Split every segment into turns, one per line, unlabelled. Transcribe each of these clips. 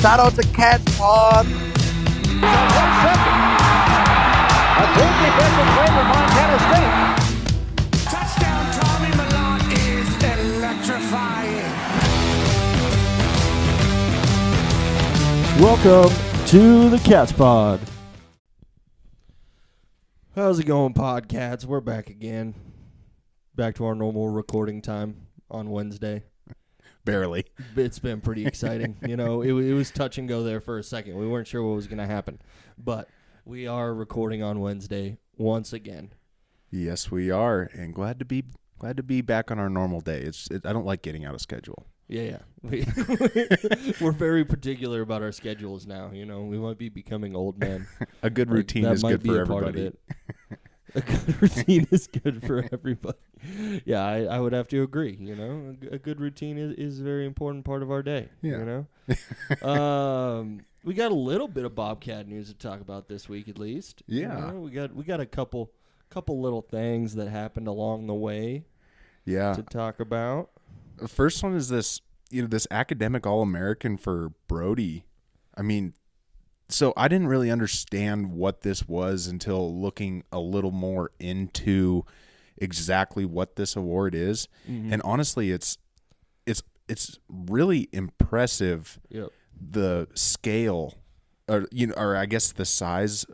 Shout out to Cats Pod.
1 second. A big defensive play for Montana State.
Touchdown, Tommy Milan is electrifying.
Welcome to the Cats Pod. How's it going, Podcats? We're back again. Back to our normal recording time on Wednesday.
Barely.
It's been pretty exciting. You know, it was touch and go there for a second. We weren't sure what was going to happen. But we are recording on Wednesday once again.
Yes, we are, and glad to be back on our normal day. I don't like getting out of schedule.
Yeah. We're very particular about our schedules now. You know, we might be becoming old men.
A good routine is good for everybody.
A good routine is good for everybody. Yeah, I would have to agree. You know, a good routine is a very important part of our day.
Yeah.
You know, we got a little bit of Bobcat news to talk about this week, at least.
Yeah,
you know, we got a couple little things that happened along the way.
Yeah,
to talk about.
The first one is this academic All-American for Brody. I mean, so I didn't really understand what this was until looking a little more into exactly what this award is. Mm-hmm. And honestly, it's really impressive.
Yep. The
scale, or I guess the size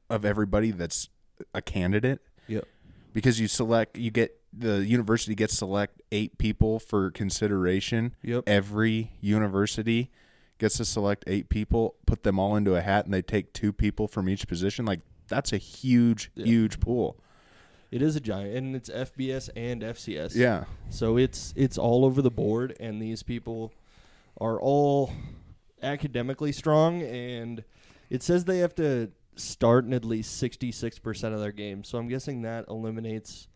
of everybody that's a candidate.
Yep.
Because the university gets select 8 people for consideration.
Yep.
Every university gets to select 8 people, put them all into a hat, and they take 2 people from each position. Like, that's a huge pool.
It is a giant, and it's FBS and FCS.
Yeah.
So it's all over the board, and these people are all academically strong, and it says they have to start in at least 66% of their games. So I'm guessing that eliminates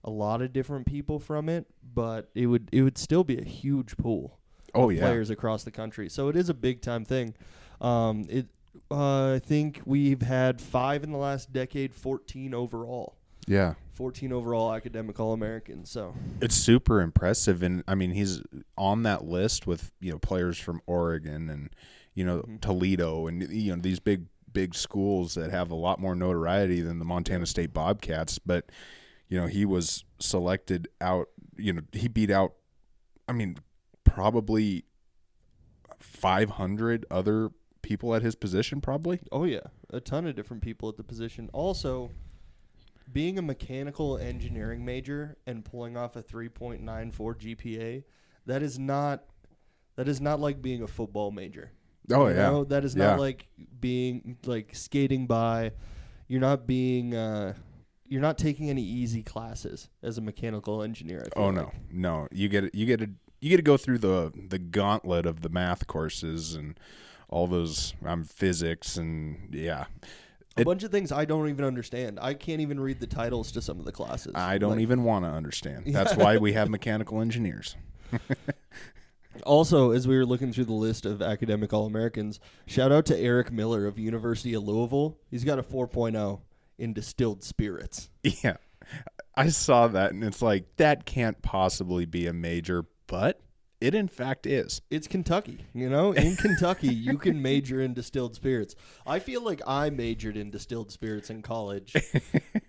a lot of different people from it, but it would still be a huge pool of players across the country. So it is a big-time thing. I think we've had 5 in the last decade, 14 overall.
Yeah.
14 overall academic All-Americans. So
it's super impressive, and I mean he's on that list with players from Oregon and mm-hmm. Toledo and these big schools that have a lot more notoriety than the Montana State Bobcats. But he was selected out. He beat out, I mean, probably 500 other people at his position. Probably. Oh yeah,
a ton of different people at the position. Also, being a mechanical engineering major and pulling off a 3.94 GPA, that is not like being a football major.
Oh, yeah.
That is not like being like skating by. You're not taking any easy classes as a mechanical engineer. I feel
No. You get to go through the gauntlet of the math courses and all those physics and
a bunch of things I don't even understand. I can't even read the titles to some of the classes.
I don't even want to understand. That's why we have mechanical engineers.
Also, as we were looking through the list of academic All-Americans, shout out to Eric Miller of University of Louisville. He's got a 4.0 in distilled spirits.
Yeah, I saw that, and it's like, that can't possibly be a major, but it in fact is.
It's Kentucky, In Kentucky, you can major in distilled spirits. I feel like I majored in distilled spirits in college,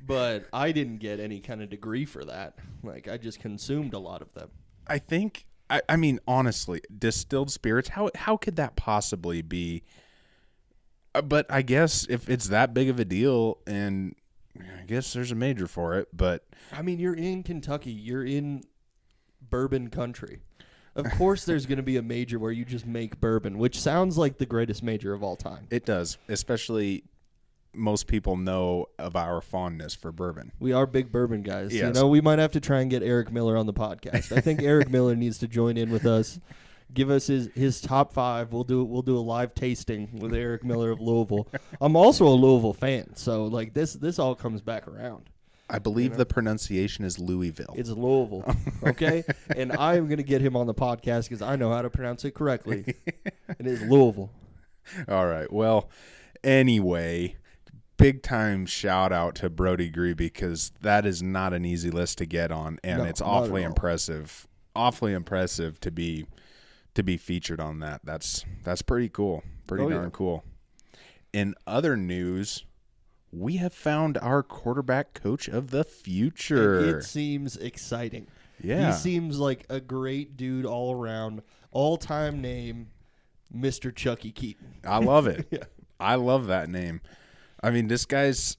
but I didn't get any kind of degree for that. Like, I just consumed a lot of them.
I think... I mean, honestly, distilled spirits, how could that possibly be? But I guess if it's that big of a deal, and I guess there's a major for it, but...
I mean, you're in Kentucky. You're in bourbon country. Of course there's going to be a major where you just make bourbon, which sounds like the greatest major of all time.
It does, especially... most people know of our fondness for bourbon.
We are big bourbon guys.
Yes.
We might have to try and get Eric Miller on the podcast. I think Eric Miller needs to join in with us. Give us his top 5. We'll do a live tasting with Eric Miller of Louisville. I'm also a Louisville fan, so like this all comes back around.
I believe the pronunciation is Louisville.
It's Louisville, okay? And I'm going to get him on the podcast because I know how to pronounce it correctly. It is Louisville.
All right. Well, anyway... big time shout out to Brody Grebe, because that is not an easy list to get on, and it's awfully impressive to be to be featured on that. That's pretty cool. Pretty darn cool. In other news, we have found our quarterback coach of the future.
It seems exciting.
Yeah.
He seems like a great dude all around. All-time name, Mr. Chuckie Keeton.
I love it.
Yeah.
I love that name. I mean, this guy's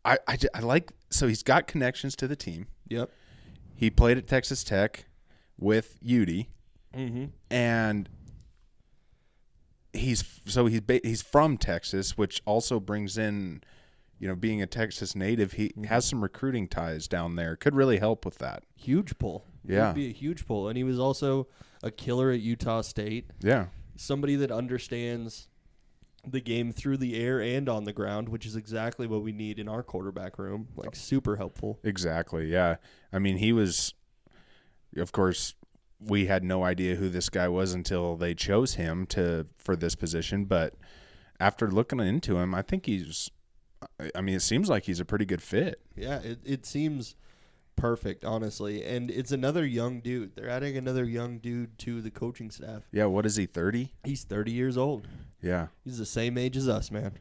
I like, so he's got connections to the team.
Yep.
He played at Texas Tech with UD.
Mm-hmm.
And he's from Texas, which also brings in, being a Texas native, he has some recruiting ties down there. Could really help with that.
Huge pull.
Yeah.
It would be a huge pull. And he was also a killer at Utah State.
Yeah.
Somebody that understands the game through the air and on the ground, which is exactly what we need in our quarterback room. Like, super helpful.
Exactly, yeah. I mean, he was, of course, we had no idea who this guy was until they chose him for this position. But after looking into him, I think it seems like he's a pretty good fit.
Yeah, it seems perfect, honestly. And it's another young dude. They're adding another young dude to the coaching staff.
Yeah, what is he, 30?
He's 30 years old.
Yeah.
He's the same age as us, man.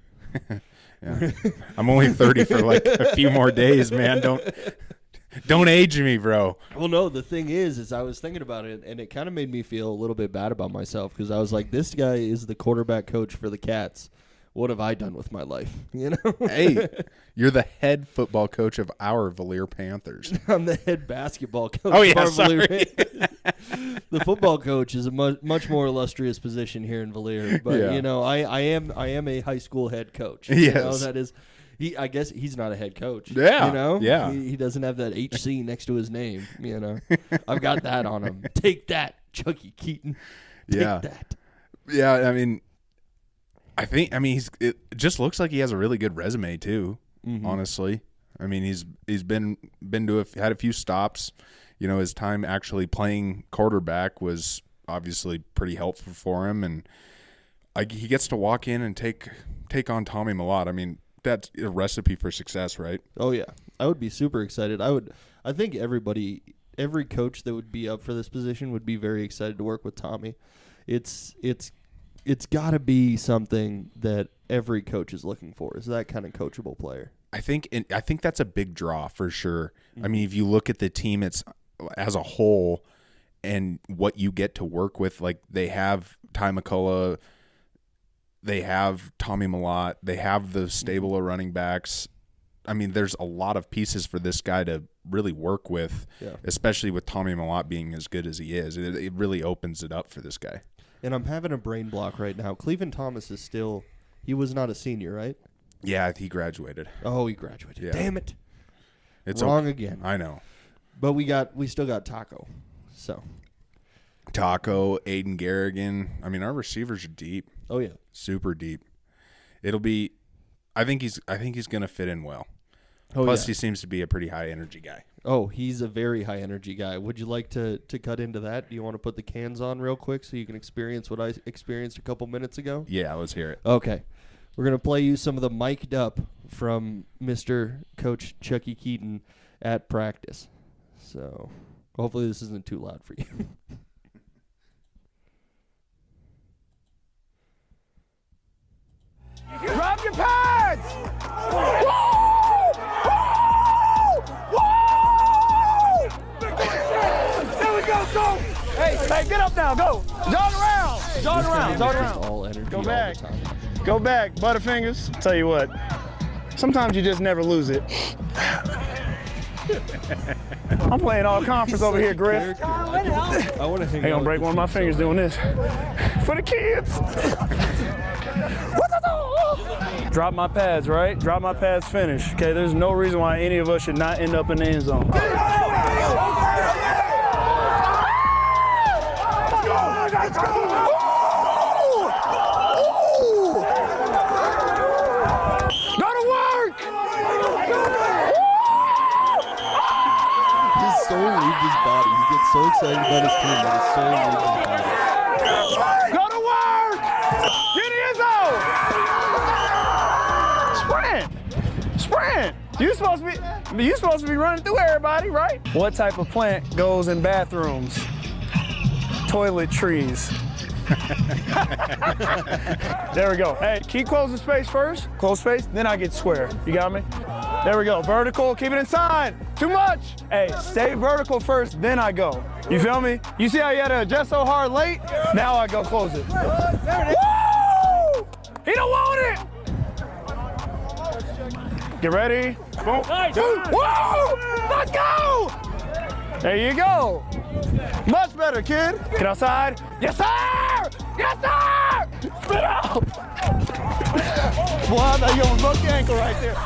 Yeah. I'm only 30 for like a few more days, man. Don't age me, bro.
Well, no, the thing is I was thinking about it, and it kind of made me feel a little bit bad about myself because I was like, this guy is the quarterback coach for the Cats. What have I done with my life?
Hey, you're the head football coach of our Valier Panthers.
I'm the head basketball coach.
Oh, yeah,
of our
sorry.
The football coach is a much more illustrious position here in Valier. But,
Yeah.
I am a high school head coach.
Yes.
That is – I guess he's not a head coach.
Yeah, yeah.
He doesn't have that HC next to his name. I've got that on him. Take that, Chuckie Keeton. Take that.
Yeah, I mean, it just looks like he has a really good resume too. Mm-hmm. Honestly, I mean, he's been to had a few stops. His time actually playing quarterback was obviously pretty helpful for him, and he gets to walk in and take on Tommy Mellott. I mean, that's a recipe for success, right?
Oh yeah, I would be super excited. I think every coach that would be up for this position would be very excited to work with Tommy. It's got to be something that every coach is looking for. Is that kind of coachable player?
I think that's a big draw for sure. Mm-hmm. I mean, if you look at the team as a whole and what you get to work with, like they have Ty McCullough, they have Tommy Mellott, they have the stable of running backs. I mean, there's a lot of pieces for this guy to really work with, especially with Tommy Mellott being as good as he is. It really opens it up for this guy.
And I'm having a brain block right now. Cleveland Thomas is still – he was not a senior, right?
Yeah, he graduated.
Oh, he graduated.
Yeah.
Damn it.
It's
wrong
okay.
Again.
I know.
But we still got Taco. So
Taco, Aiden Garrigan. I mean, our receivers are deep.
Oh yeah,
super deep. It'll be. I think he's going to fit in well.
Oh,
Plus, he seems to be a pretty high energy guy.
Oh, he's a very high energy guy. Would you like to cut into that? Do you want to put the cans on real quick so you can experience what I experienced a couple minutes ago?
Yeah, let's hear it.
Okay. We're going to play you some of the mic'd up from Mr. Coach Chuckie Keeton at practice. So hopefully this isn't too loud for you.
Drop your pads! Woo! Woo! There we go! Hey, get up now, go! Jog around! Jog around, jog around.
All energy
Go
all
back.
the time.
Go back, Butterfingers. Tell you what, sometimes you just never lose it. I'm playing all conference over here, Griff.
I want to hang
Hey,
out
gonna break
with
one of my fingers doing this. For the kids. Drop my pads, right? Drop my pads, finish. Okay, there's no reason why any of us should not end up in the end zone. Let's go! Go to work!
His soul leaves his body. He gets so excited about his team that his soul leaves his body.
Go to work! Get in the end zone! Sprint! You're supposed to be running through everybody, right? What type of plant goes in bathrooms? toiletries. There we go. Hey, keep closing space first. Close space, then I get square. You got me? There we go. Vertical, keep it inside. Too much. Hey, stay vertical first, then I go. You feel me? You see how you had to adjust so hard late? Now I go close it. Woo! He don't want it. Get ready. Woo! Let's go! There you go. Much better, kid. Get outside. Yes, sir! Yes, sir! Spit out! Boy, I thought you almost broke your ankle right there.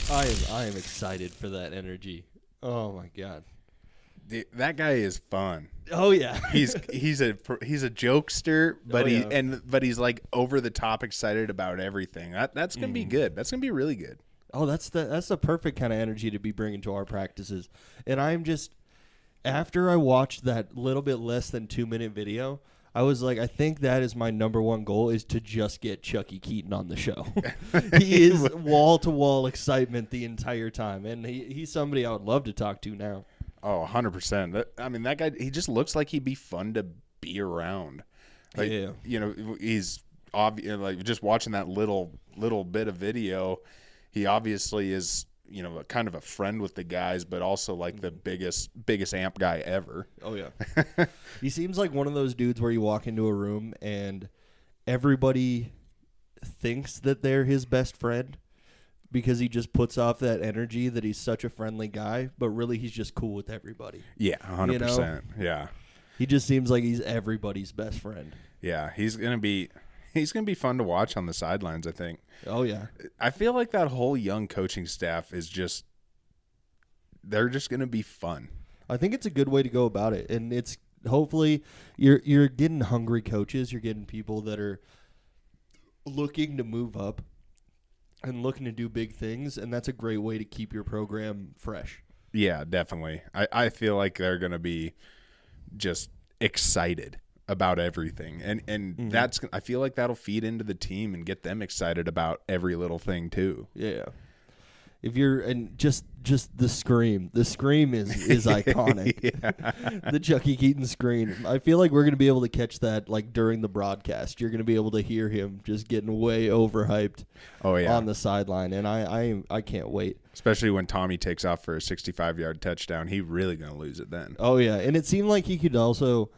I am excited for that energy. Oh my god.
Dude, that guy is fun.
Oh yeah.
He's a jokester, but he's like over the top excited about everything. That's gonna be good. That's gonna be really good.
Oh, that's the perfect kind of energy to be bringing to our practices. And I'm just, after I watched that little bit less than 2-minute video, I was like, I think that is my number one goal, is to just get Chuckie Keeton on the show. He is wall-to-wall excitement the entire time, and he's somebody I would love to talk to now.
Oh, 100%. I mean, that guy, he just looks like he'd be fun to be around. Like,
yeah.
You know, he's obvious, like just watching that little bit of video, he obviously is, you know, kind of a friend with the guys, but also like the biggest amp guy ever.
Oh yeah. He seems like one of those dudes where you walk into a room and everybody thinks that they're his best friend because he just puts off that energy that he's such a friendly guy, but really he's just cool with everybody.
Yeah, 100%.
You know?
Yeah.
He just seems like he's everybody's best friend.
Yeah, he's gonna be fun to watch on the sidelines, I think.
Oh yeah.
I feel like that whole young coaching staff is just, they're just gonna be fun.
I think it's a good way to go about it, and it's hopefully you're getting hungry coaches. You're getting people that are looking to move up and looking to do big things, and that's a great way to keep your program fresh.
Yeah, definitely. I feel like they're gonna be just excited about everything, and that's, I feel like that'll feed into the team and get them excited about every little thing too.
Yeah. If you're, and just the scream is iconic.
Yeah.
The Chuckie Keeton scream. I feel like we're going to be able to catch that like during the broadcast. You're going to be able to hear him just getting way overhyped.
Oh yeah.
On the sideline, and I can't wait.
Especially when Tommy takes off for a 65-yard touchdown, he really going to lose it then.
Oh yeah, and it seemed like he could also,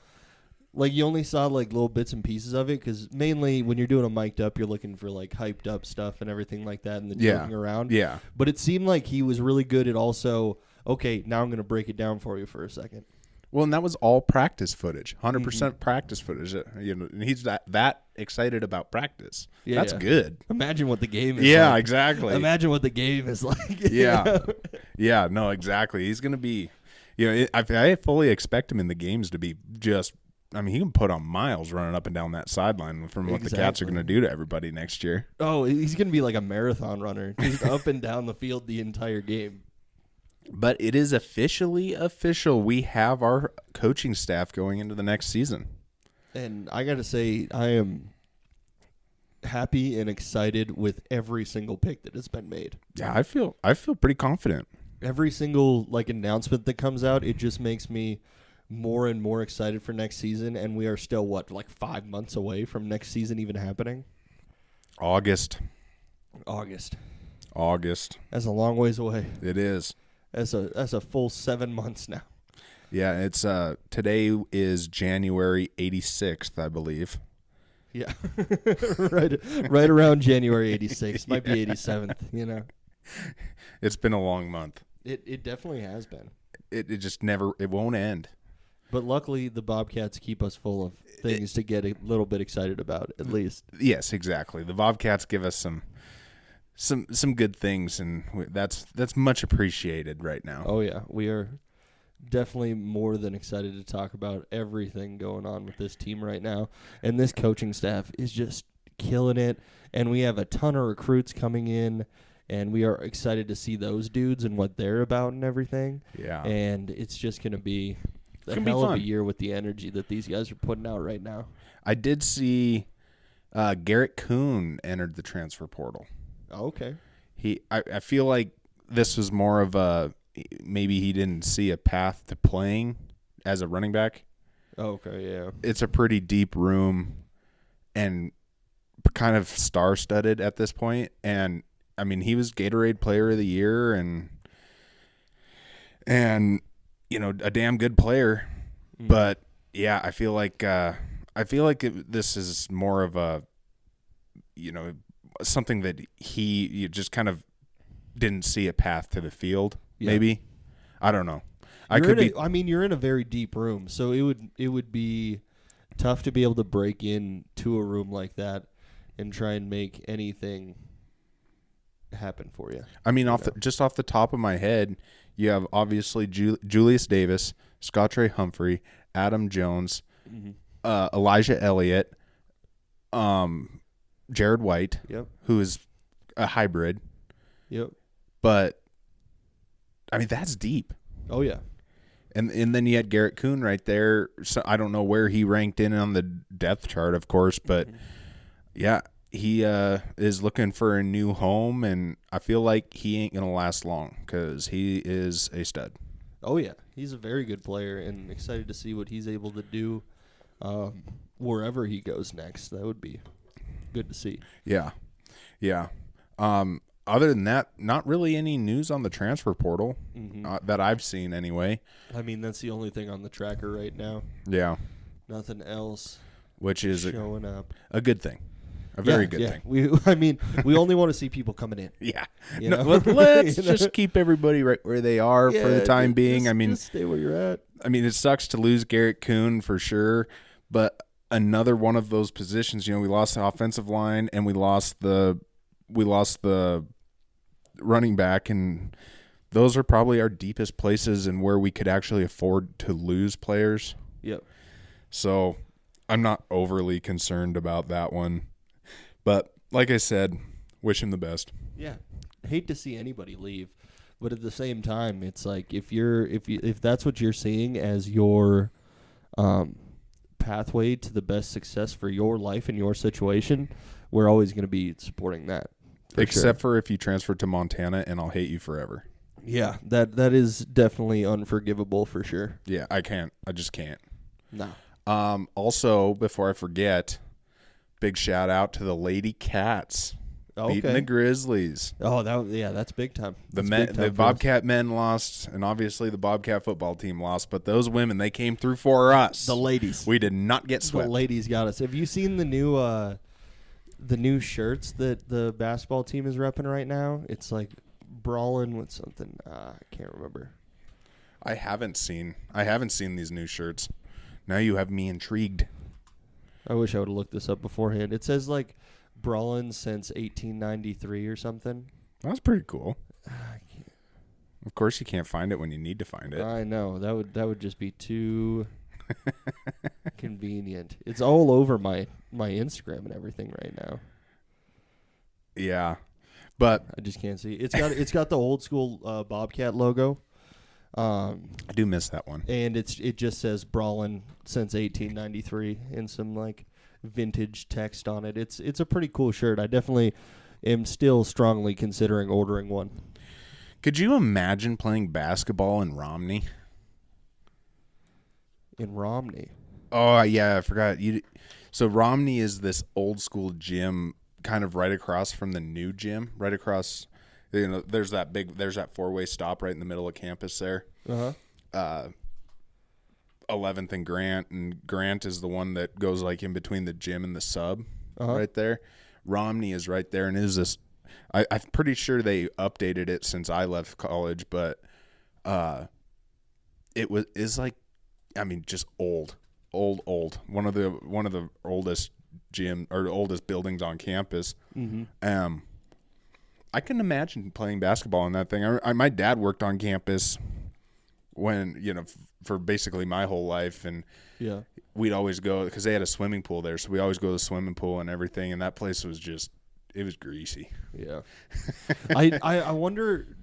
like, you only saw like little bits and pieces of it, because mainly when you're doing a mic'd up, you're looking for like hyped up stuff and everything like that, and then joking around.
Yeah.
But it seemed like he was really good at also, okay, now I'm going to break it down for you for a second.
Well, and that was all practice footage, 100% practice footage. You know, and he's that excited about practice.
Yeah,
that's good.
Imagine what the game is.
Yeah,
like.
Exactly.
Imagine what the game is like.
Yeah, yeah, no, exactly. He's going to be, you know, I fully expect him in the games to be just, I mean, he can put on miles running up and down that sideline from what the Cats are going to do to everybody next year.
Oh, he's going to be like a marathon runner, just up and down the field the entire game.
But it is officially official. We have our coaching staff going into the next season.
And I got to say, I am happy and excited with every single pick that has been made.
Yeah, I feel pretty confident.
Every single like announcement that comes out, it just makes me more and more excited for next season. And we are still, like 5 months away from next season even happening?
August.
That's a long ways away.
It is.
That's a full 7 months now.
Yeah, it's today is January 86th, I believe.
Yeah. right around January 86th. Might be 87th, you know.
It's been a long month.
It definitely has been.
It just never, it won't end.
But luckily the Bobcats keep us full of things to get a little bit excited about, at least.
Yes, exactly. The Bobcats give us some good things, and that's much appreciated right now.
Oh yeah, we are definitely more than excited to talk about everything going on with this team right now, and this coaching staff is just killing it, and we have a ton of recruits coming in, and we are excited to see those dudes and what they're about and everything.
Yeah,
and it's just going to be a hell of a year with the energy that these guys are putting out right now.
I did see Garrett Kuhn entered the transfer portal.
Oh, okay.
I feel like this was more of a, maybe he didn't see a path to playing as a running back.
Okay, yeah.
It's a pretty deep room and kind of star-studded at this point. And, I mean, he was Gatorade Player of the Year and you know, a damn good player. But, yeah, I feel like this is more of a, you know, something that you just kind of didn't see a path to the field, maybe. I don't know.
You're in a very deep room, so it would be tough to be able to break into a room like that and try and make anything happen for you. I mean,
off the top of my head, you have obviously Julius Davis, Scottre Humphrey, Adam Jones, Elijah Elliott, Jared White, who is a hybrid.
Yep.
But I mean, that's deep.
Oh yeah.
And then you had Garrett Kuhn right there. So I don't know where he ranked in on the depth chart, of course, but yeah, he is looking for a new home, and I feel like he ain't gonna last long because he is a stud.
Oh yeah, he's a very good player, and excited to see what he's able to do wherever he goes next. That would be good to see.
Yeah. Other than that, not really any news on the transfer portal that I've seen anyway.
I mean, that's the only thing on the tracker right now.
Yeah.
Nothing else.
Which is
showing up.
A good thing. A very good thing.
We only want to see people coming in.
Yeah.
You
no,
know?
let's just keep everybody right where they are for the time being.
Just stay where you're at.
I mean, it sucks to lose Garrett Kuhn for sure, but another one of those positions, you know, we lost the offensive line and we lost the running back, and those are probably our deepest places and where we could actually afford to lose players.
Yep.
So I'm not overly concerned about that one. But like I said, wish him the best.
Yeah. Hate to see anybody leave, but at the same time, it's like if that's what you're seeing as your pathway to the best success for your life and your situation, we're always going to be supporting that.
Except for if you transfer to Montana, and I'll hate you forever.
Yeah, that is definitely unforgivable for sure.
Yeah, I can't. I just can't.
No.
Also, before I forget, big shout out to the Lady Cats beating the Grizzlies.
Oh, that's big time.
The Bobcat men lost, and obviously the Bobcat football team lost, but those women, they came through for us.
The ladies.
We did not get swept.
The ladies got us. Have you seen the new shirts that the basketball team is repping right now? It's like brawling with something. I can't remember.
I haven't seen these new shirts. Now you have me intrigued.
I wish I would have looked this up beforehand. It says like brawling since 1893 or something.
That's pretty cool. Of course you can't find it when you need to find it.
I know. That would just be too convenient. It's all over my Instagram and everything right now.
Yeah. But
I just can't see. It's got the old school Bobcat logo.
I do miss that one.
And it just says brawling since 1893 in some like vintage text on it. It's a pretty cool shirt. I definitely am still strongly considering ordering one.
Could you imagine playing basketball in Romney?
In Romney?
Oh yeah, I forgot. So Romney is this old school gym, kind of right across from the new gym, right across. You know, there's that 4-way stop right in the middle of campus there. 11th and Grant is the one that goes like in between the gym and the sub, right there. Romney is right there, and is this? I'm pretty sure they updated it since I left college, but is like, I mean, just old. One of the oldest gym or oldest buildings on campus. I can imagine playing basketball in that thing. My dad worked on campus when, you know, for basically my whole life, and we'd always go because they had a swimming pool there, so we always go to the swimming pool and everything. And that place was it was greasy. Yeah,
I wonder.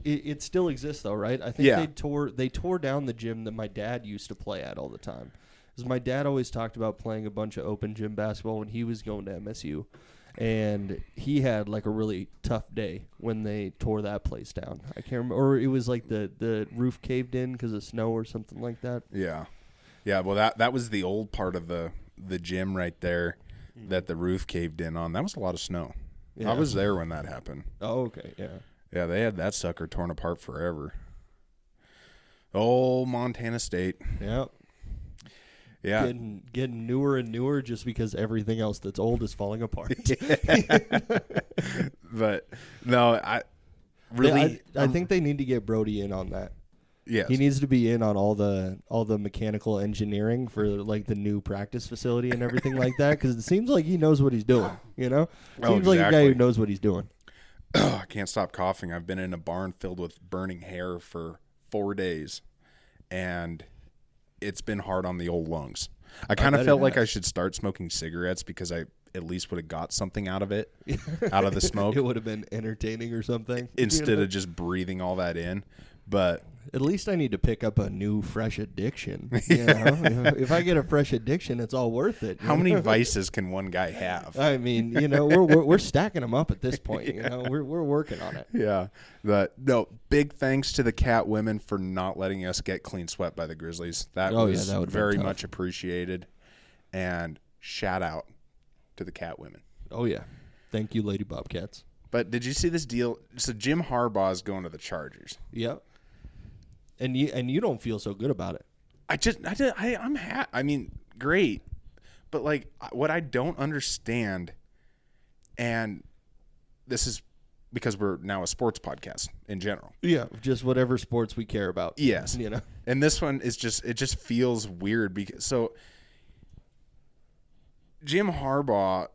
It still exists though, right? I think they tore down the gym that my dad used to play at all the time. Because my dad always talked about playing a bunch of open gym basketball when he was going to MSU. And he had like a really tough day when they tore that place down. I can't remember, or it was like the roof caved in because of snow or something like that.
Yeah. Yeah, well, that was the old part of the gym right there that the roof caved in on. That was a lot of snow.
Yeah.
I was there when that happened.
Oh, okay, yeah.
Yeah, they had that sucker torn apart forever. Oh, Montana State.
Yep.
Yeah.
Getting newer and newer just because everything else that's old is falling apart.
But no, I really
I think they need to get Brody in on that.
yes.
He needs to be in on all the mechanical engineering for like the new practice facility and everything like that, because it seems like he knows what he's doing. You know, seems like a guy who knows what he's doing.
I can't stop coughing. I've been in a barn filled with burning hair for 4 days, and it's been hard on the old lungs. I kind of felt like I should start smoking cigarettes because I at least would have got something out of it, out of the smoke.
It would have been entertaining or something.
Instead of just breathing all that in. But
at least I need to pick up a new fresh addiction. You know? If I get a fresh addiction, it's all worth it.
How many vices can one guy have?
I mean, you know, we're stacking them up at this point. You know, we're working on it.
Yeah. But no, big thanks to the Cat women for not letting us get clean swept by the Grizzlies. That was very much appreciated. And shout out to the Cat women.
Oh yeah, thank you, Lady Bobcats.
But did you see this deal? So Jim Harbaugh is going to the Chargers.
Yep. And you don't feel so good about it.
I mean, great. But like what I don't understand, and this is because we're now a sports podcast in general.
Yeah, just whatever sports we care about.
Yes.
You know.
And this one is it just feels weird because so Jim Harbaugh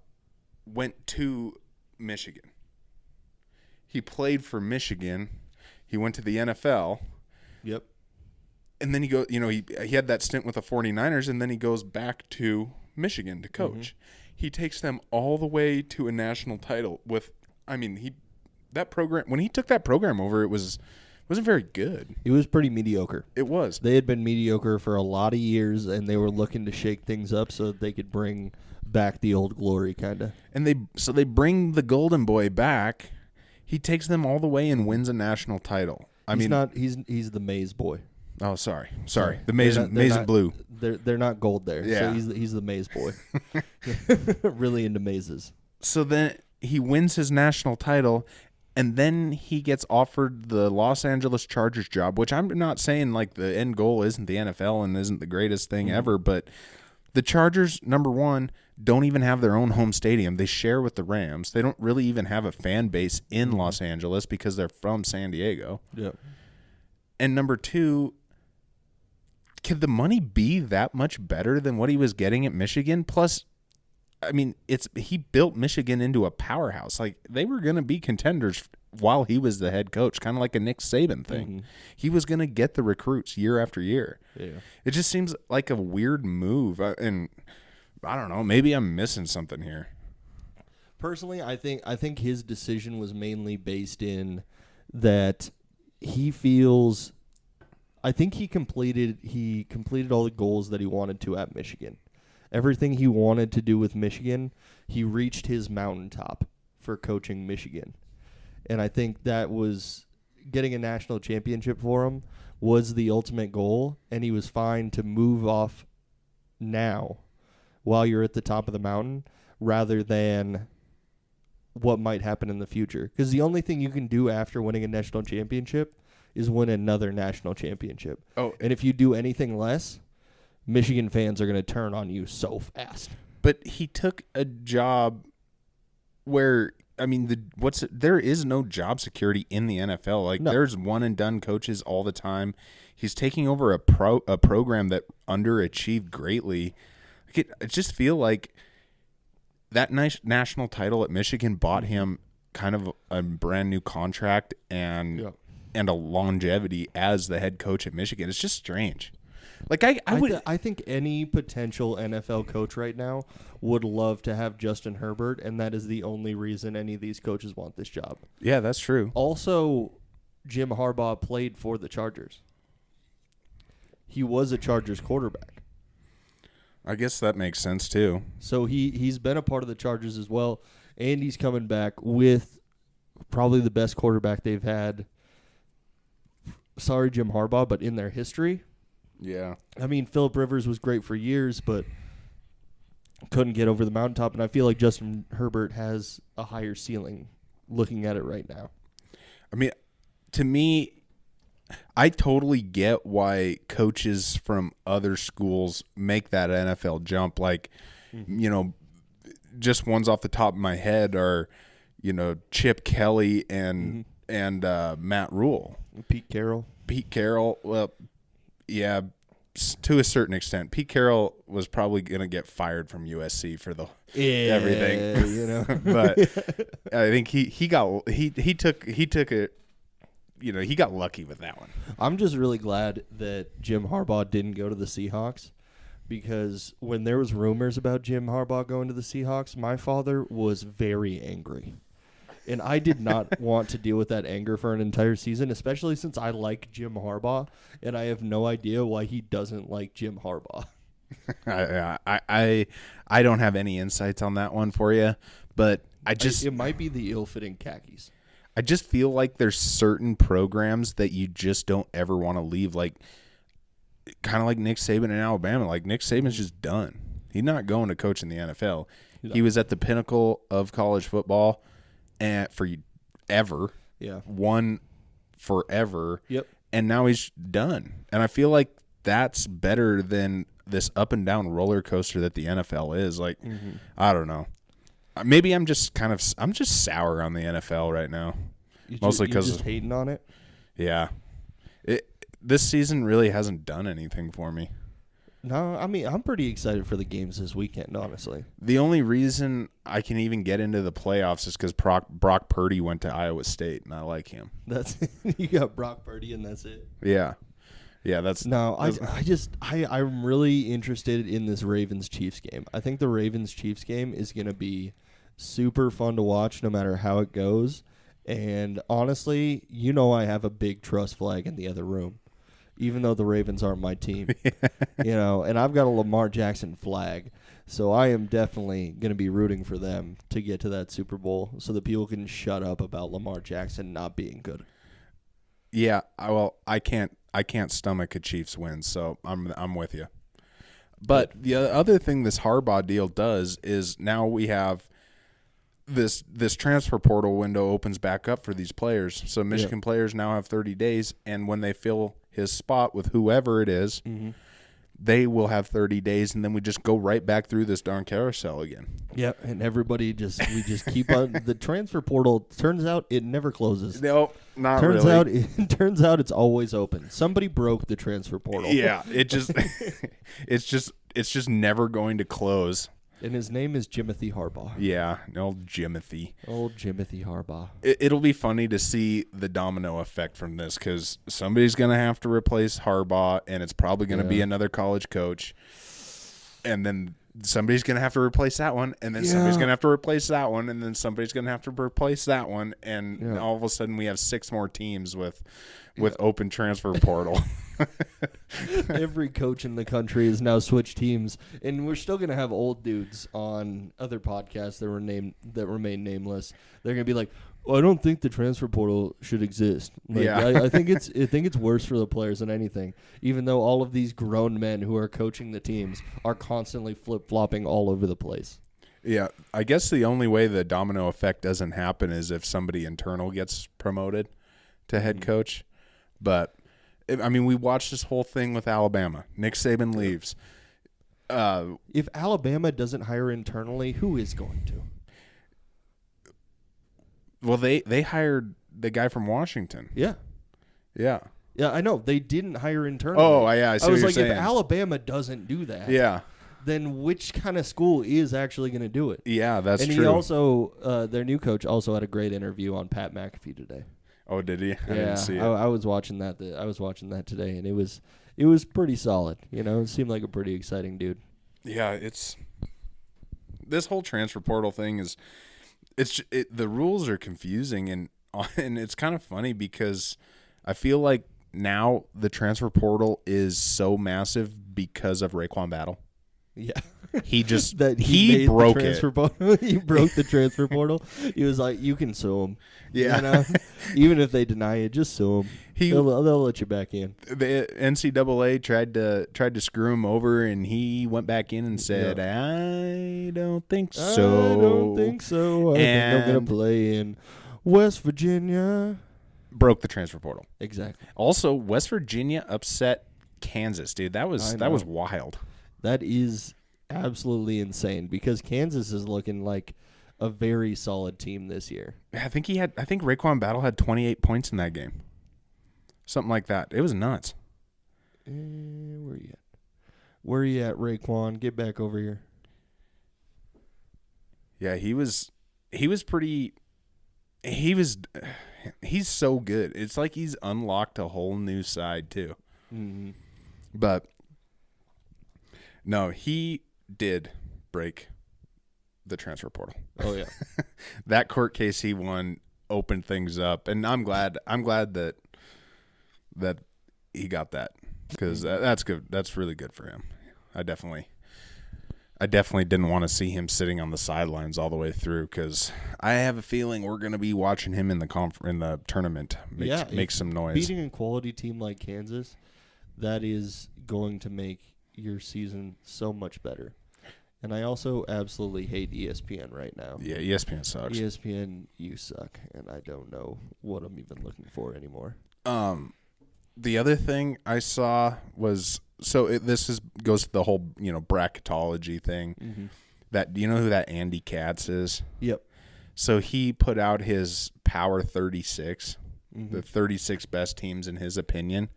went to Michigan. He played for Michigan. He went to the NFL.
Yep.
And then he had that stint with the 49ers, and then he goes back to Michigan to coach. Mm-hmm. He takes them all the way to a national title with, when he took that program over, it wasn't very good.
It was pretty mediocre.
It was.
They had been mediocre for a lot of years, and they were looking to shake things up so that they could bring back the old glory, kind of.
And they bring the Golden Boy back. He takes them all the way and wins a national title.
He's the Maize Boy.
Oh, sorry. The Maize and Blue.
They're not gold there.
Yeah.
So he's the Maize Boy. Really into mazes.
So then he wins his national title, and then he gets offered the Los Angeles Chargers job, which I'm not saying like the end goal isn't the NFL and isn't the greatest thing ever, but the Chargers, number one, don't even have their own home stadium. They share with the Rams. They don't really even have a fan base in Los Angeles because they're from San Diego.
Yeah.
And number two, could the money be that much better than what he was getting at Michigan? Plus, he built Michigan into a powerhouse. Like, they were going to be contenders while he was the head coach, kind of like a Nick Saban thing. Mm-hmm. He was going to get the recruits year after year.
Yeah.
It just seems like a weird move. And I don't know, maybe I'm missing something here.
Personally, I think his decision was mainly based in that he feels I think he completed all the goals that he wanted to at Michigan. Everything he wanted to do with Michigan, he reached his mountaintop for coaching Michigan. And I think that was getting a national championship for him was the ultimate goal, and he was fine to move off now while you're at the top of the mountain rather than what might happen in the future. Because the only thing you can do after winning a national championship is win another national championship. Oh, and if you do anything less, Michigan fans are going to turn on you so fast.
But he took a job where, there is no job security in the NFL. Like, there's one and done coaches all the time. He's taking over a program that underachieved greatly. I just feel like that nice national title at Michigan bought him kind of a brand new contract and a longevity as the head coach at Michigan. It's just strange. Like I
think any potential NFL coach right now would love to have Justin Herbert, and that is the only reason any of these coaches want this job.
Yeah, that's true.
Also, Jim Harbaugh played for the Chargers. He was a Chargers quarterback.
I guess that makes sense too.
So he's been a part of the Chargers as well, and he's coming back with probably the best quarterback they've had. Sorry, Jim Harbaugh, but in their history,
Yeah.
I mean, Phillip Rivers was great for years, but couldn't get over the mountaintop, and I feel like Justin Herbert has a higher ceiling looking at it right now.
I mean, to me, I totally get why coaches from other schools make that NFL jump. Like, just ones off the top of my head are, Chip Kelly and Matt Rule.
Pete Carroll.
Well, yeah, to a certain extent. Pete Carroll was probably going to get fired from USC for the everything. But I think he got lucky with that one.
I'm just really glad that Jim Harbaugh didn't go to the Seahawks, because when there was rumors about Jim Harbaugh going to the Seahawks, my father was very angry. And I did not want to deal with that anger for an entire season, especially since I like Jim Harbaugh, and I have no idea why he doesn't like Jim Harbaugh.
I don't have any insights on that one for you, but
it might be the ill-fitting khakis.
I just feel like there's certain programs that you just don't ever want to leave, like kind of like Nick Saban in Alabama. Like, Nick Saban's just done. He's not going to coach in the NFL. He was at the pinnacle of college football and won forever.
Yep.
And now he's done. And I feel like that's better than this up and down roller coaster that the NFL is. Like, I don't know. Maybe I'm just sour on the NFL right now. Mostly because
just hating on it.
Yeah. This season really hasn't done anything for me.
No, I mean, I'm pretty excited for the games this weekend, honestly.
The only reason I can even get into the playoffs is because Brock Purdy went to Iowa State, and I like him.
That's you got Brock Purdy, and that's it.
Yeah.
I'm really interested in this Ravens-Chiefs game. I think the Ravens-Chiefs game is going to be super fun to watch no matter how it goes. And honestly, I have a big trust flag in the other room, even though the Ravens aren't my team. And I've got a Lamar Jackson flag. So I am definitely going to be rooting for them to get to that Super Bowl so that people can shut up about Lamar Jackson not being good.
Yeah, I can't stomach a Chiefs win, so I'm with you. But the other thing this Harbaugh deal does is now we have this transfer portal window opens back up for these players. So Michigan players now have 30 days, and when they fill his spot with whoever it is, they will have 30 days, and then we just go right back through this darn carousel again.
Yep, and we just keep on. The transfer portal, turns out it never closes.
No, not really.
Turns out it's always open. Somebody broke the transfer portal.
Yeah, it's just never going to close.
And his name is Jimothy Harbaugh.
Yeah, old Jimothy.
Old Jimothy Harbaugh.
It'll be funny to see the domino effect from this, because somebody's going to have to replace Harbaugh, and it's probably going to be another college coach. And then somebody's going to have to replace that one, and then somebody's going to have to replace that one, and then somebody's going to have to replace that one. And all of a sudden we have 6 more teams with open transfer portal.
Every coach in the country has now switched teams, and we're still going to have old dudes on other podcasts that remain nameless. They're going to be like, I don't think the transfer portal should exist. I think it's worse for the players than anything, even though all of these grown men who are coaching the teams are constantly flip-flopping all over the place.
Yeah, I guess the only way the domino effect doesn't happen is if somebody internal gets promoted to head coach. But, I mean, we watched this whole thing with Alabama. Nick Saban leaves.
If Alabama doesn't hire internally, who is going to?
Well, they hired the guy from Washington.
Yeah.
Yeah.
Yeah, I know. They didn't hire internally.
Oh, yeah, I see what you're saying.
If Alabama doesn't do that, then which kind of school is actually going to do it?
Yeah, that's true.
And he also, their new coach also had a great interview on Pat McAfee today.
Oh, did he? I didn't see it.
I was watching that. I was watching that today, and it was pretty solid. It seemed like a pretty exciting dude.
Yeah, this whole transfer portal thing is, the rules are confusing, and it's kind of funny because I feel like now the transfer portal is so massive because of Raekwon Battle.
Yeah.
He just
that
he
made
broke
the transfer
it.
portal. He broke the transfer portal. He was like, "You can sue him.
Yeah.
You know? Even if they deny it, just sue them. They'll let you back in."
The NCAA tried to screw him over, and he went back in and said, "I don't think so.
I don't think so. I think I'm gonna play in West Virginia."
Broke the transfer portal.
Exactly.
Also, West Virginia upset Kansas, dude. That was wild.
That is absolutely insane because Kansas is looking like a very solid team this year.
I think Raekwon Battle had 28 points in that game. Something like that. It was nuts.
Where you at? Where you at, Raekwon? Get back over here.
Yeah, he's so good. It's like he's unlocked a whole new side too.
Mm-hmm.
But no, he did break the transfer portal.
Oh yeah.
That court case he won opened things up, and I'm glad that he got that, because that's good. That's really good for him. I definitely didn't want to see him sitting on the sidelines all the way through, because I have a feeling we're going to be watching him in the tournament make some noise.
Beating a quality team like Kansas, that is going to make your season so much better. And I also absolutely hate ESPN right now.
Yeah, ESPN sucks.
ESPN, you suck, and I don't know what I'm even looking for anymore.
The other thing I saw was, goes to the whole bracketology thing.
Mm-hmm.
That you know who that Andy Katz is?
Yep.
So he put out his Power 36,
mm-hmm.
the 36 best teams in his opinion,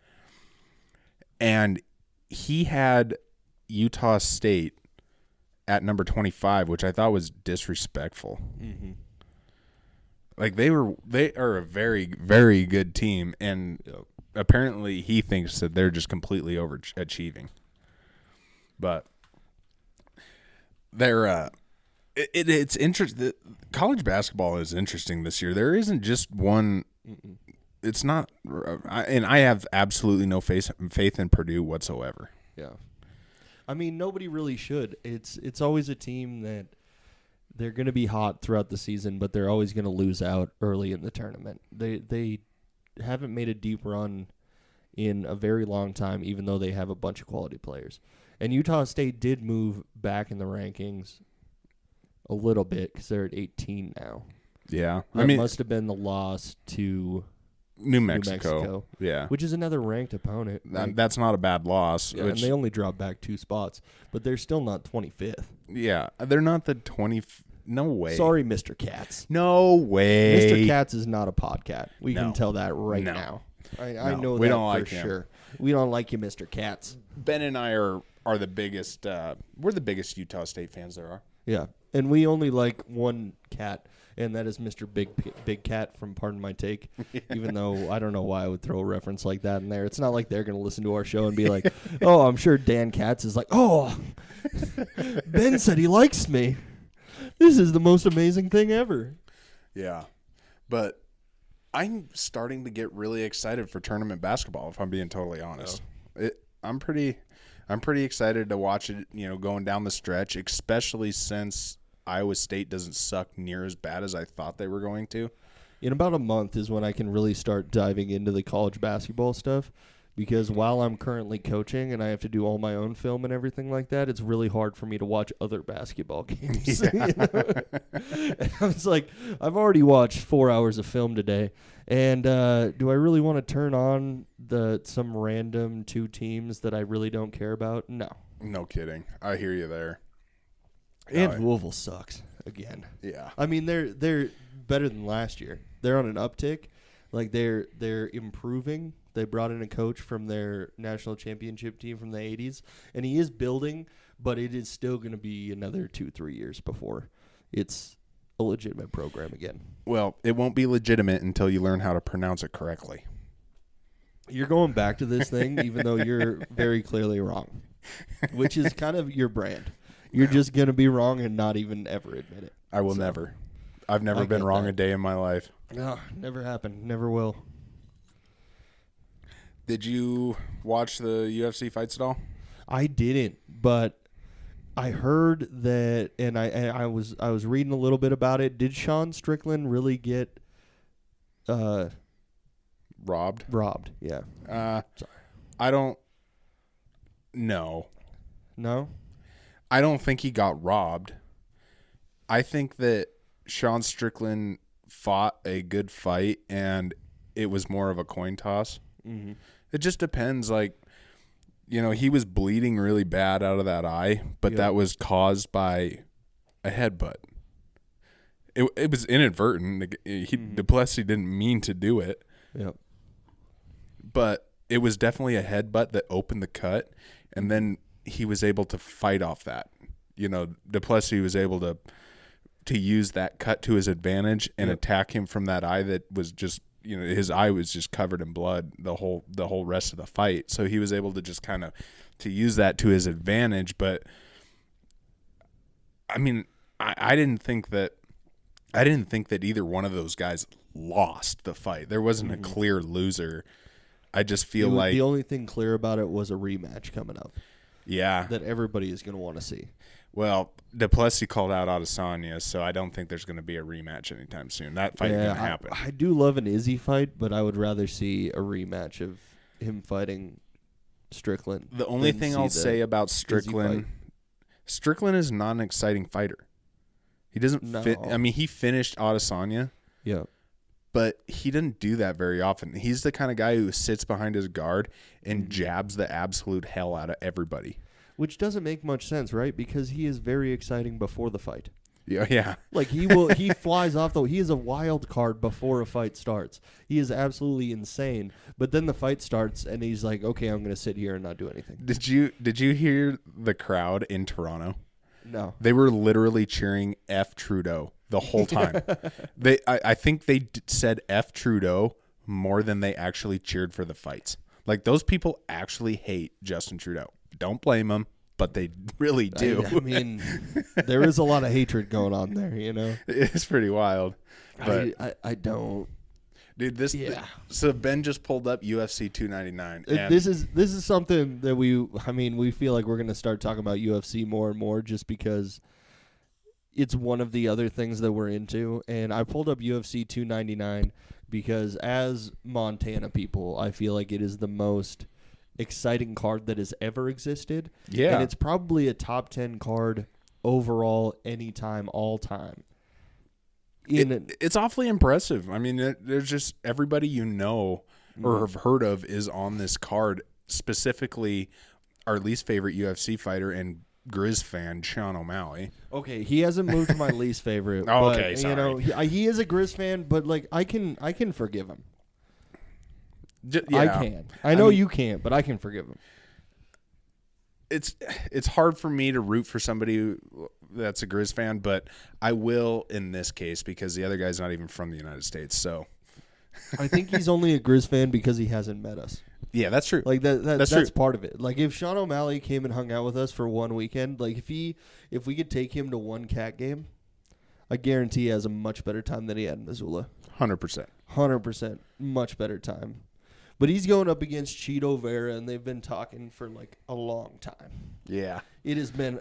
and he had Utah State at number 25, which I thought was disrespectful.
Mm-hmm.
Like they are a very, very good team, and apparently he thinks that they're just completely overachieving. But they're it's interesting. College basketball is interesting this year. There isn't just one.
Mm-mm.
It's not, and I have absolutely no faith in Purdue whatsoever.
Yeah. I mean, nobody really should. It's always a team that they're going to be hot throughout the season, but they're always going to lose out early in the tournament. They haven't made a deep run in a very long time, even though they have a bunch of quality players. And Utah State did move back in the rankings a little bit because they're at 18 now.
Yeah.
That must have been the loss to
New Mexico. Yeah.
Which is another ranked opponent.
That's not a bad loss.
Yeah, and they only dropped back 2 spots, but they're still not 25th.
Yeah. They're not the 20. No way.
Sorry, Mr. Katz.
No way.
Mr. Katz is not a podcat. We can tell that right now. I know
we
that
don't like
for
him.
sure. We don't like you, Mr. Katz.
Ben and I are the biggest. We're the biggest Utah State fans there are.
Yeah, and we only like one cat, and that is Mr. Big Cat from Pardon My Take. Even though I don't know why I would throw a reference like that in there. It's not like they're going to listen to our show and be like, "Oh, I'm sure Dan Katz is like, oh, Ben said he likes me. This is the most amazing thing ever."
Yeah, but I'm starting to get really excited for tournament basketball, if I'm being totally honest. I'm pretty excited to watch it, going down the stretch, especially since Iowa State doesn't suck near as bad as I thought they were going to.
In about a month is when I can really start diving into the college basketball stuff, because while I'm currently coaching and I have to do all my own film and everything like that, it's really hard for me to watch other basketball games.
Yeah.
And I was like, I've already watched 4 hours of film today, and do I really want to turn on some random 2 teams that I really don't care about? No.
No kidding. I hear you there.
And Louisville sucks again.
Yeah.
I mean, they're better than last year. They're on an uptick. Like they're improving. They brought in a coach from their national championship team from the 80s, and he is building, but it is still going to be another 2-3 years before it's a legitimate program again.
Well, it won't be legitimate until you learn how to pronounce it correctly.
You're going back to this thing, even though you're very clearly wrong, which is kind of your brand. You're just going to be wrong and not even ever admit it.
I will never. I've never been wrong a day in my life.
No, never happened. Never will.
Did you watch the UFC fights at all?
I didn't, but I heard that, and I was reading a little bit about it. Did Sean Strickland really get
Robbed?
robbed? Yeah.
Sorry. I don't know.
No?
I don't think he got robbed. I think that Sean Strickland fought a good fight, and it was more of a coin toss.
Mm-hmm.
It just depends. Like, he was bleeding really bad out of that eye, but that was caused by a headbutt. It was inadvertent. Duplessis didn't mean to do it.
Yep.
But it was definitely a headbutt that opened the cut, and then he was able to fight off that. Duplessis was able to use that cut to his advantage and attack him from that eye that was just, his eye was just covered in blood the whole rest of the fight. So he was able to just kind of to use that to his advantage. But I mean, I didn't think that either one of those guys lost the fight. There wasn't a clear loser. I just feel like
the only thing clear about it was a rematch coming up.
Yeah.
That everybody is going to want to see.
Well, Duplessis called out Adesanya, so I don't think there's going to be a rematch anytime soon. That fight is going to happen.
I do love an Izzy fight, but I would rather see a rematch of him fighting Strickland.
The only thing I'll say about Strickland is not an exciting fighter. He doesn't I mean, he finished Adesanya.
Yeah.
But he didn't do that very often. He's the kind of guy who sits behind his guard and jabs the absolute hell out of everybody.
Which doesn't make much sense, right? Because he is very exciting before the fight.
Yeah.
Like he flies off though. He is a wild card before a fight starts. He is absolutely insane. But then the fight starts and he's like, "Okay, I'm going to sit here and not do anything."
Did you hear the crowd in Toronto?
No.
They were literally cheering F Trudeau the whole time. I think they said F Trudeau more than they actually cheered for the fights. Like, those people actually hate Justin Trudeau. Don't blame them, but they really do.
I mean, there is a lot of hatred going on there,
It's pretty wild. But
I don't.
Dude, so Ben just pulled up UFC 299.
This is something that we feel like we're going to start talking about UFC more and more just because it's one of the other things that we're into. And I pulled up UFC 299 because as Montana people, I feel like it is the most exciting card that has ever existed.
Yeah.
And it's probably a top 10 card overall, anytime, all time.
It's awfully impressive. I mean, there's just everybody or have heard of is on this card, specifically our least favorite UFC fighter and Grizz fan, Sean O'Malley.
Okay, he hasn't moved to my least favorite.
Oh,
but,
okay, sorry.
He is a Grizz fan, but like I can forgive him.
Yeah.
I can. I know you can't, but I can forgive him.
It's hard for me to root for somebody that's a Grizz fan, but I will in this case because the other guy's not even from the United States. So
I think he's only a Grizz fan because he hasn't met us.
Yeah, that's true.
Like that's
true.
part of it. Like if Sean O'Malley came and hung out with us for one weekend, like if we could take him to one cat game, I guarantee he has a much better time than he had in Missoula.
100%.
100%, much better time. But he's going up against Cheeto Vera, and they've been talking for like a long time.
Yeah,
it has been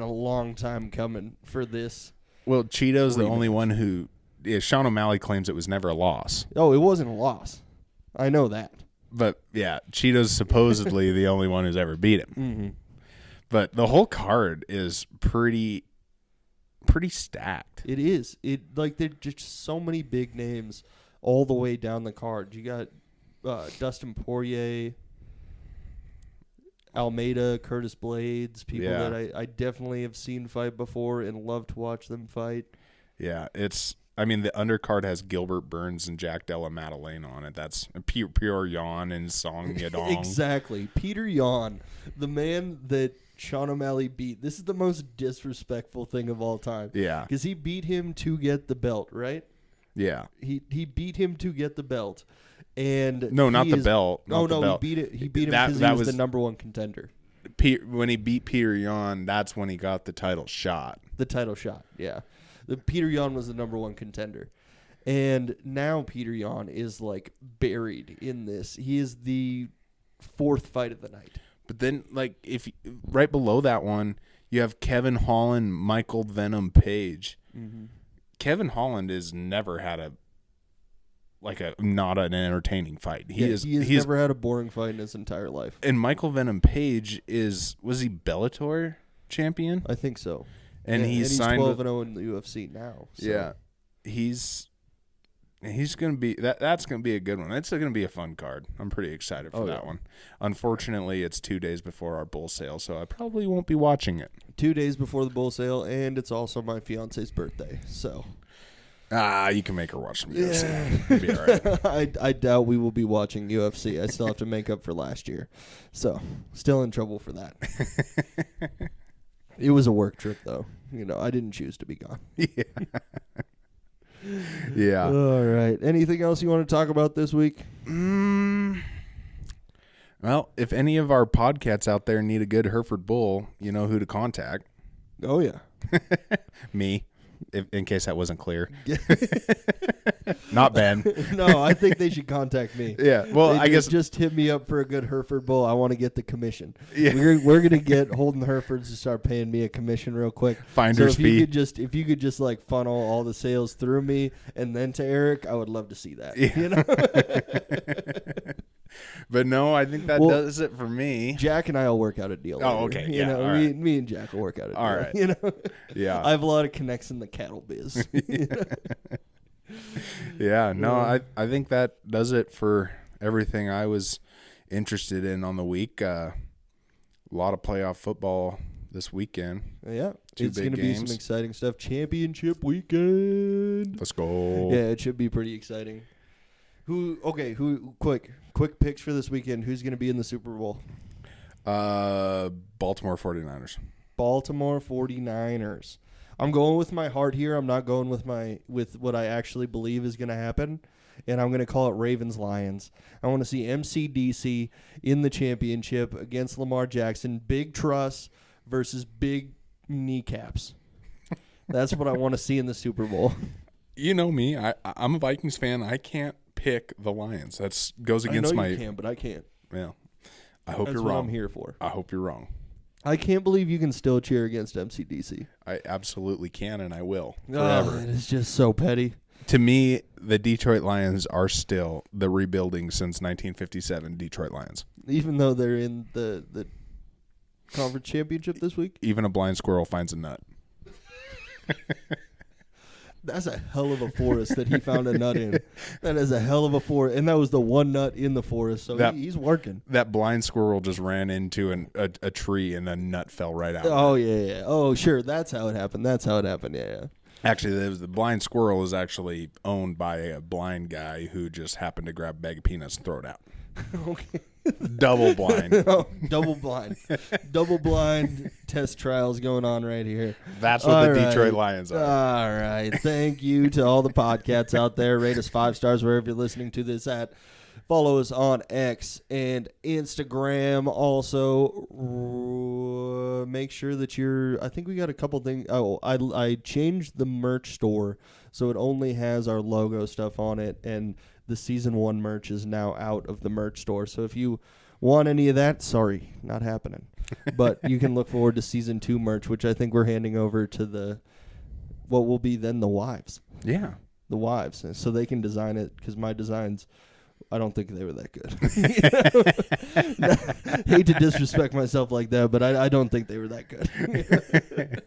a long time coming for this.
Well, Cheeto's the only one who. Yeah, Sean O'Malley claims it was never a loss.
Oh, it wasn't a loss. I know that.
But yeah, Cheeto's supposedly the only one who's ever beat him.
Mm-hmm.
But the whole card is pretty stacked.
It is. There's just so many big names all the way down the card. You got Dustin Poirier, Almeida, Curtis Blades, people that I definitely have seen fight before and love to watch them fight.
Yeah, I mean, the undercard has Gilbert Burns and Jack Della Maddalene on it. That's Pure Yan and Song Yadong.
Exactly. Peter Yan, the man that Sean O'Malley beat. This is the most disrespectful thing of all time.
Yeah.
Because he beat him to get the belt, right?
Yeah.
He beat him to get the belt. And
no, not the belt.
He beat it. He beat him because he was the number one contender.
When he beat Peter Yan, that's when he got the title shot.
The title shot, yeah. Peter Yan was the number one contender. And now Peter Yan is like buried in this. He is the fourth fight of the night.
But then, like, if right below that one, You have Kevin Holland, Michael Venom Page.
Mm-hmm.
Kevin Holland has never had not an entertaining fight.
He's never had a boring fight in his entire life.
And Michael Venom Page was he Bellator champion?
I think so.
And he's signed
12-0 in the UFC now. So.
Yeah, he's gonna be that's gonna be a good one. It's gonna be a fun card. I'm pretty excited for that one. Unfortunately, it's 2 days before our bull sale, so I probably won't be watching it.
2 days before the bull sale, and it's also my fiance's birthday. So
you can make her watch some UFC. It'll be all right.
I doubt we will be watching UFC. I still have to make up for last year, so still in trouble for that. It was a work trip, though. I didn't choose to be gone.
Yeah. Yeah.
All right. Anything else you want to talk about this week?
Well, if any of our podcasts out there need a good Hereford bull, you know who to contact.
Oh, yeah.
Me, in case that wasn't clear. Not Ben.
No, I think they should contact me.
Yeah. Well, I guess
just hit me up for a good Hereford bull. I want to get the commission.
Yeah.
We're gonna get Holden Herefords to start paying me a commission real quick.
Finder's fee.
If you could just like funnel all the sales through me and then to Eric, I would love to see that.
Yeah. But no, I think that does it for me.
Jack and I will work out a deal.
Oh,
later.
okay. Yeah. All
me,
right.
me and Jack will work out a deal.
All right. Yeah.
I have a lot of connects in the cattle biz.
Yeah. No, I think that does it for everything I was interested in on the week. A lot of playoff football this weekend.
Yeah. It's
going to
be some exciting stuff. Championship weekend.
Let's go.
Yeah, it should be pretty exciting. Quick picks for this weekend. Who's going to be in the Super Bowl?
Baltimore 49ers.
Baltimore 49ers. I'm going with my heart here. I'm not going with what I actually believe is going to happen. And I'm going to call it Ravens-Lions. I want to see MCDC in the championship against Lamar Jackson. Big truss versus big kneecaps. That's what I want to see in the Super Bowl.
You know me. I'm a Vikings fan. I can't pick the Lions. That goes against
I know you can, but I can't.
Yeah. I hope
That's
you're wrong.
what I'm here for.
I hope you're wrong.
I can't believe you can still cheer against MCDC.
I absolutely can, and I will forever.
It is just so petty.
To me, the Detroit Lions are still the rebuilding since 1957 Detroit Lions.
Even though they're in the conference championship this week?
Even a blind squirrel finds a nut.
That's a hell of a forest that he found a nut in. That is a hell of a forest. And that was the one nut in the forest, so he's working.
That blind squirrel just ran into a tree and a nut fell right out.
Oh, yeah. Oh, sure. That's how it happened. Yeah.
Actually, the blind squirrel is actually owned by a blind guy who just happened to grab a bag of peanuts and throw it out.
Okay.
Double blind.
Double blind. Double blind test trials going on right here.
That's what the Detroit Lions are.
All right. Thank you to all the podcasts out there. Rate us 5 stars wherever you're listening to this at. Follow us on X and Instagram. Also, make sure that I think we got a couple things. Oh, I changed the merch store so it only has our logo stuff on it, and the season 1 merch is now out of the merch store. So if you want any of that, sorry, not happening. But you can look forward to season 2 merch, which I think we're handing over to what will be then the wives.
Yeah.
The wives. So they can design it, because my designs, I don't think they were that good. Hate to disrespect myself like that, but I don't think they were that good.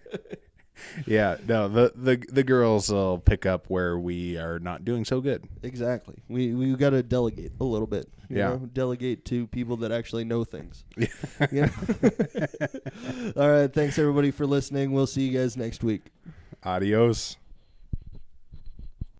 Yeah, no, the girls will pick up where we are not doing so good.
Exactly. We got to delegate a little bit. You know? Delegate to people that actually know things. Yeah. All right. Thanks, everybody, for listening. We'll see you guys next week.
Adios.